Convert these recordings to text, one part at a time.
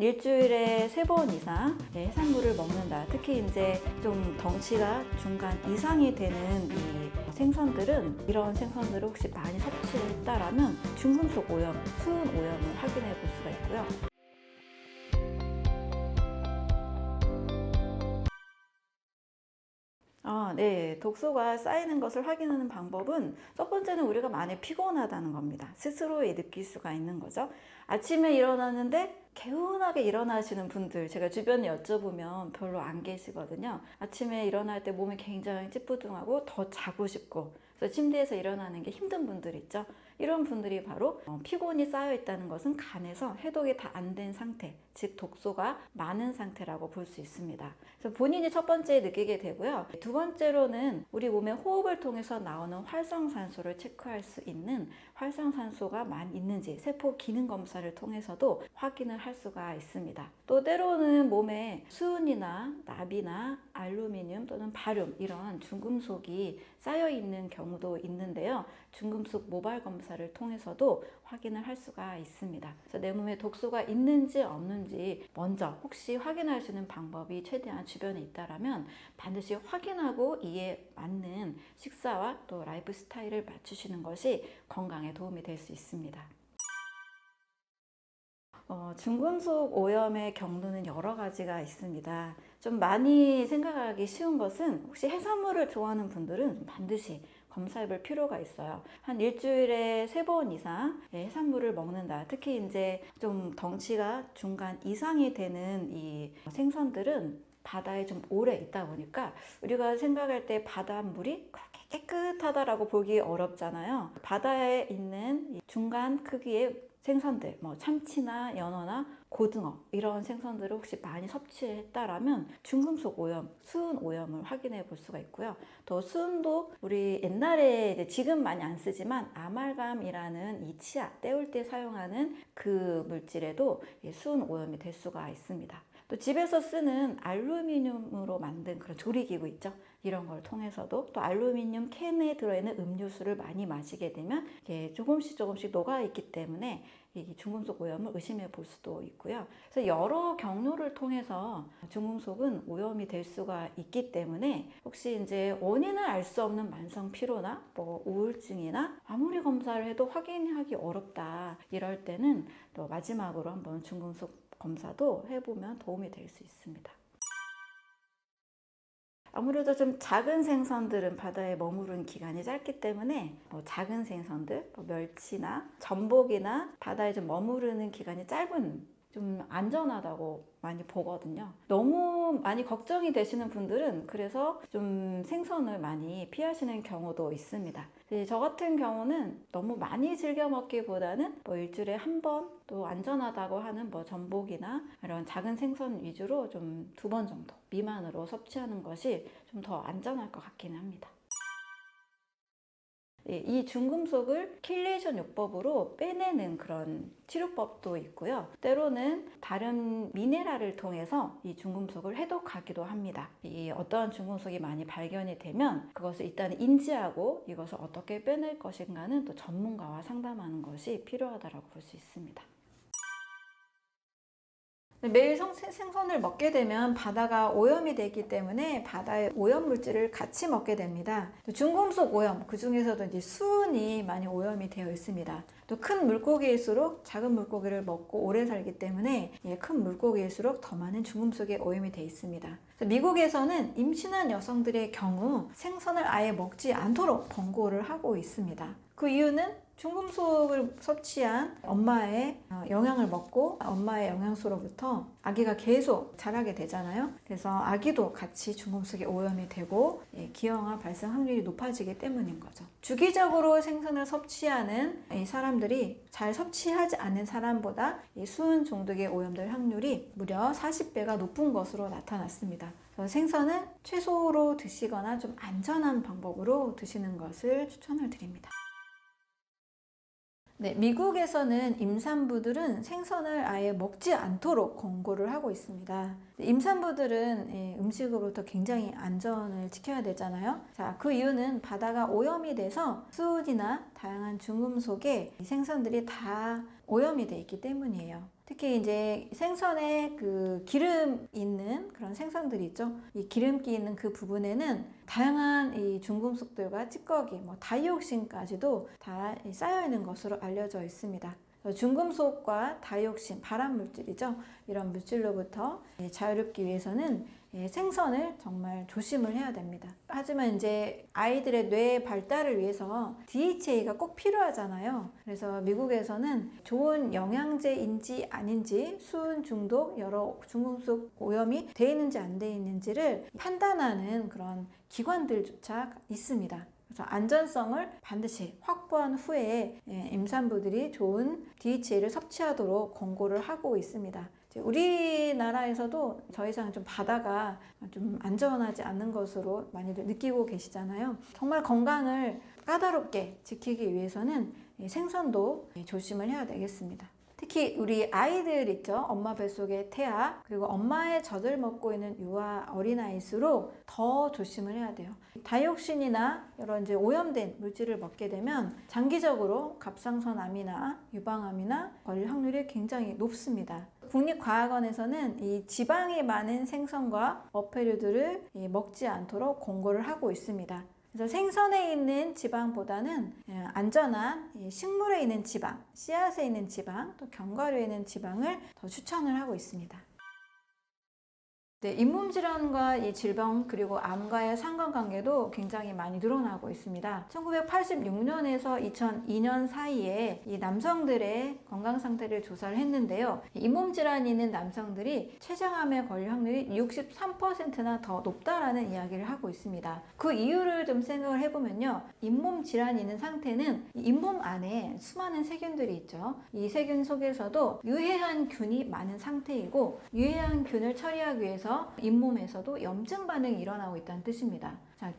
일주일에 3번 이상 해산물을 먹는다. 특히 이제 좀 덩치가 중간 이상이 되는 이 생선들은, 이런 생선들을 혹시 많이 섭취했다라면 중금속 오염, 수은 오염을 확인해 볼 수가 있고요. 네. 독소가 쌓이는 것을 확인하는 방법은, 첫 번째는 우리가 많이 피곤하다는 겁니다. 스스로 느낄 수가 있는 거죠. 아침에 일어나는데 개운하게 일어나시는 분들, 제가 주변에 여쭤보면 별로 안 계시거든요. 아침에 일어날 때 몸이 굉장히 찌뿌둥하고 더 자고 싶고, 그래서 침대에서 일어나는 게 힘든 분들 있죠. 이런 분들이 바로 피곤이 쌓여 있다는 것은 간에서 해독이 다 안 된 상태, 즉 독소가 많은 상태라고 볼 수 있습니다. 그래서 본인이 첫 번째 느끼게 되고요. 두 번째로는 우리 몸의 호흡을 통해서 나오는 활성산소를 체크할 수 있는, 활성산소가 많이 있는지 세포 기능 검사를 통해서도 확인을 할 수가 있습니다. 또 때로는 몸에 수은이나 납이나 알루미늄 또는 바륨, 이런 중금속이 쌓여 있는 경우도 있는데요. 중금속 모발 검사를 통해서도 확인을 할 수가 있습니다. 그래서 내 몸에 독소가 있는지 없는지 먼저 혹시 확인할 수 있는 방법이 최대한 주변에 있다라면 반드시 확인하고 이에 맞는 식사와 또 라이프 스타일을 맞추시는 것이 건강에 도움이 될 수 있습니다. 중금속 오염의 경로는 여러 가지가 있습니다. 좀 많이 생각하기 쉬운 것은, 혹시 해산물을 좋아하는 분들은 반드시 검사해 볼 필요가 있어요. 한 일주일에 3번 이상 해산물을 먹는다. 특히 이제 좀 덩치가 중간 이상이 되는 이 생선들은 바다에 좀 오래 있다 보니까 우리가 생각할 때 바닷물이 그렇게 깨끗하다라고 보기 어렵잖아요. 바다에 있는 중간 크기의 생선들, 참치나 연어나 고등어, 이런 생선들을 혹시 많이 섭취했다라면 중금속 오염, 수은 오염을 확인해 볼 수가 있고요. 또 수은도 우리 옛날에, 이제 지금 많이 안 쓰지만 아말감이라는 이 치아 때울 때 사용하는 그 물질에도 수은 오염이 될 수가 있습니다. 또 집에서 쓰는 알루미늄으로 만든 그런 조리기구 있죠. 이런 걸 통해서도, 또 알루미늄 캔에 들어있는 음료수를 많이 마시게 되면 이게 조금씩 녹아있기 때문에 이 중금속 오염을 의심해 볼 수도 있고요. 그래서 여러 경로를 통해서 중금속은 오염이 될 수가 있기 때문에, 혹시 이제 원인을 알 수 없는 만성 피로나 우울증이나 아무리 검사를 해도 확인하기 어렵다, 이럴 때는 또 마지막으로 한번 중금속 검사도 해보면 도움이 될 수 있습니다. 아무래도 좀 작은 생선들은 바다에 머무른 기간이 짧기 때문에 작은 생선들, 멸치나 전복이나 바다에 좀 머무르는 기간이 짧은, 좀 안전하다고 많이 보거든요. 너무 많이 걱정이 되시는 분들은 그래서 좀 생선을 많이 피하시는 경우도 있습니다. 저 같은 경우는 너무 많이 즐겨 먹기보다는 일주일에 한 번, 또 안전하다고 하는 전복이나 이런 작은 생선 위주로 좀 2번 정도 미만으로 섭취하는 것이 좀 더 안전할 것 같기는 합니다. 이 중금속을 킬레이션 요법으로 빼내는 그런 치료법도 있고요. 때로는 다른 미네랄을 통해서 이 중금속을 해독하기도 합니다. 이 어떠한 중금속이 많이 발견이 되면 그것을 일단 인지하고 이것을 어떻게 빼낼 것인가는 또 전문가와 상담하는 것이 필요하다고 볼 수 있습니다. 매일 생선을 먹게 되면 바다가 오염이 되기 때문에 바다의 오염 물질을 같이 먹게 됩니다. 중금속 오염, 그 중에서도 이제 수은이 많이 오염이 되어 있습니다. 또 큰 물고기일수록 작은 물고기를 먹고 오래 살기 때문에 큰 물고기일수록 더 많은 중금속에 오염이 되어 있습니다. 미국에서는 임신한 여성들의 경우 생선을 아예 먹지 않도록 권고를 하고 있습니다. 그 이유는 중금속을 섭취한 엄마의 영양을 먹고 엄마의 영양소로부터 아기가 계속 자라게 되잖아요. 그래서 아기도 같이 중금속에 오염이 되고 기형아 발생 확률이 높아지기 때문인 거죠. 주기적으로 생선을 섭취하는 이 사람들이 잘 섭취하지 않는 사람보다 이 수은 중독에 오염될 확률이 무려 40배가 높은 것으로 나타났습니다. 생선은 채소로 드시거나 좀 안전한 방법으로 드시는 것을 추천을 드립니다. 미국에서는 임산부들은 생선을 아예 먹지 않도록 권고를 하고 있습니다. 임산부들은 음식으로부터 굉장히 안전을 지켜야 되잖아요. 그 이유는 바다가 오염이 돼서 수은이나 다양한 중금속에 생선들이 다 오염이 돼 있기 때문이에요. 특히 이제 생선에 그 기름 있는 그런 생선들이 있죠. 이 기름기 있는 그 부분에는 다양한 이 중금속들과 찌꺼기, 다이옥신까지도 다 쌓여 있는 것으로 알려져 있습니다. 중금속과 다이옥신, 발암 물질이죠. 이런 물질로부터 자유롭기 위해서는 생선을 정말 조심을 해야 됩니다. 하지만 이제 아이들의 뇌 발달을 위해서 DHA가 꼭 필요하잖아요. 그래서 미국에서는 좋은 영양제인지 아닌지, 수은 중독, 여러 중금속 오염이 돼 있는지 안 돼 있는지를 판단하는 그런 기관들조차 있습니다. 그래서 안전성을 반드시 확보한 후에 임산부들이 좋은 DHA를 섭취하도록 권고를 하고 있습니다. 우리나라에서도 더 이상 좀 바다가 좀 안전하지 않는 것으로 많이들 느끼고 계시잖아요. 정말 건강을 까다롭게 지키기 위해서는 생선도 조심을 해야 되겠습니다. 특히 우리 아이들 있죠. 엄마 뱃속의 태아, 그리고 엄마의 젖을 먹고 있는 유아 어린아이일수록 더 조심을 해야 돼요. 다이옥신이나 여러 이제 오염된 물질을 먹게 되면 장기적으로 갑상선암이나 유방암이나 걸릴 확률이 굉장히 높습니다. 국립과학원에서는 이 지방이 많은 생선과 어패류들을 먹지 않도록 권고를 하고 있습니다. 그래서 생선에 있는 지방보다는 안전한 식물에 있는 지방, 씨앗에 있는 지방, 또 견과류에 있는 지방을 더 추천을 하고 있습니다. 네, 잇몸 질환과 이 질병 그리고 암과의 상관관계도 굉장히 많이 늘어나고 있습니다. 1986년에서 2002년 사이에 이 남성들의 건강 상태를 조사를 했는데요. 잇몸 질환이 있는 남성들이 췌장암에 걸릴 확률이 63%나 더 높다라는 이야기를 하고 있습니다. 그 이유를 좀 생각을 해보면요. 잇몸 질환이 있는 상태는 잇몸 안에 수많은 세균들이 있죠. 이 세균 속에서도 유해한 균이 많은 상태이고 유해한 균을 처리하기 위해서 잇몸에서도 염증 반응이 일어나고 있다는 뜻입니다. 자,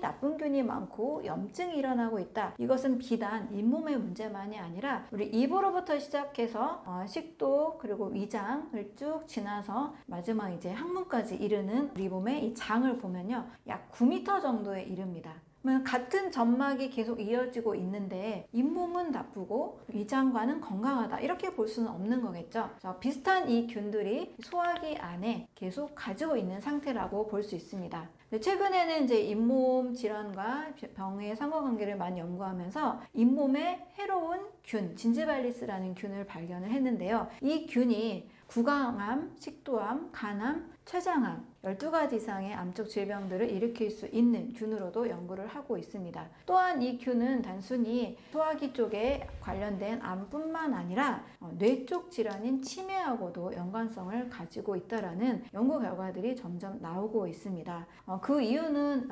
나쁜 균이 많고 염증이 일어나고 있다. 이것은 비단 잇몸의 문제만이 아니라 우리 입으로부터 시작해서 식도 그리고 위장을 쭉 지나서 마지막 이제 항문까지 이르는 우리 몸의 이 장을 보면요. 약 9m 정도에 이릅니다. 같은 점막이 계속 이어지고 있는데 잇몸은 나쁘고 위장관은 건강하다 이렇게 볼 수는 없는 거겠죠. 비슷한 이 균들이 소화기 안에 계속 가지고 있는 상태라고 볼 수 있습니다. 최근에는 이제 잇몸 질환과 병의 상관관계를 많이 연구하면서 잇몸에 해로운 균, 진지발리스라는 균을 발견을 했는데요. 이 균이 구강암, 식도암, 간암, 췌장암 12가지 이상의 암적 질병들을 일으킬 수 있는 균으로도 연구를 하고 있습니다. 또한 이 균은 단순히 소화기 쪽에 관련된 암뿐만 아니라 뇌 쪽 질환인 치매하고도 연관성을 가지고 있다라는 연구 결과들이 점점 나오고 있습니다. 그 이유는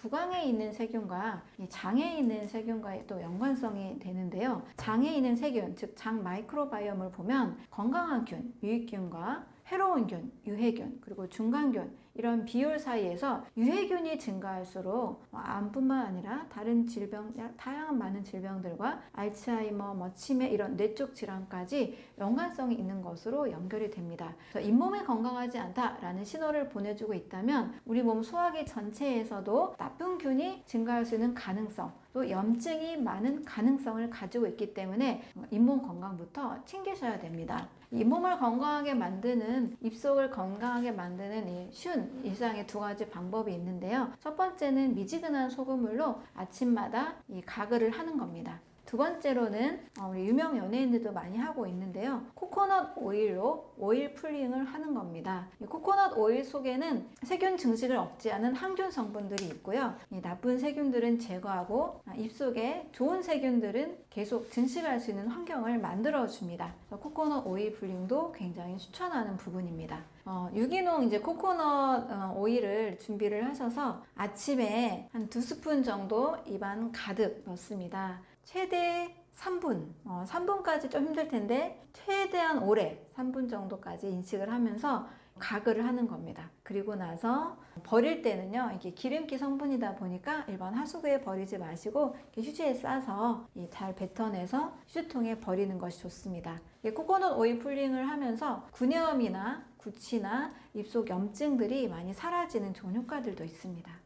구강에 있는 세균과 이 장에 있는 세균과의 또 연관성이 되는데요. 장에 있는 세균, 즉 장 마이크로바이옴을 보면 건강한 균, 유익균과 해로운 균, 유해균, 그리고 중간균 이런 비율 사이에서 유해균이 증가할수록 암뿐만 아니라 다른 질병, 다양한 많은 질병들과 알츠하이머, 치매 이런 뇌쪽 질환까지 연관성이 있는 것으로 연결이 됩니다. 그래서 잇몸이 건강하지 않다라는 신호를 보내주고 있다면 우리 몸 소화기 전체에서도 나쁜 균이 증가할 수 있는 가능성, 또 염증이 많은 가능성을 가지고 있기 때문에 잇몸 건강부터 챙기셔야 됩니다. 잇몸을 건강하게 만드는, 입속을 건강하게 만드는 쉬운 일상의 2가지 방법이 있는데요. 첫 번째는 미지근한 소금물로 아침마다 이 가글을 하는 겁니다. 2번째로는 우리 유명 연예인들도 많이 하고 있는데요. 코코넛 오일로 오일 풀링을 하는 겁니다. 이 코코넛 오일 속에는 세균 증식을 억제하는 항균 성분들이 있고요. 이 나쁜 세균들은 제거하고 입속에 좋은 세균들은 계속 증식할 수 있는 환경을 만들어 줍니다. 코코넛 오일 풀링도 굉장히 추천하는 부분입니다. 유기농 이제 코코넛 오일을 준비를 하셔서 아침에 한 2스푼 정도 입안 가득 넣습니다. 최대 3분, 3분까지 좀 힘들 텐데 최대한 오래 3분 정도까지 인식을 하면서 가글을 하는 겁니다. 그리고 나서 버릴 때는요, 이게 기름기 성분이다 보니까 일반 하수구에 버리지 마시고 휴지에 싸서 잘 뱉어내서 휴지통에 버리는 것이 좋습니다. 코코넛 오일 풀링을 하면서 구내염이나 구취나 입속 염증들이 많이 사라지는 좋은 효과들도 있습니다.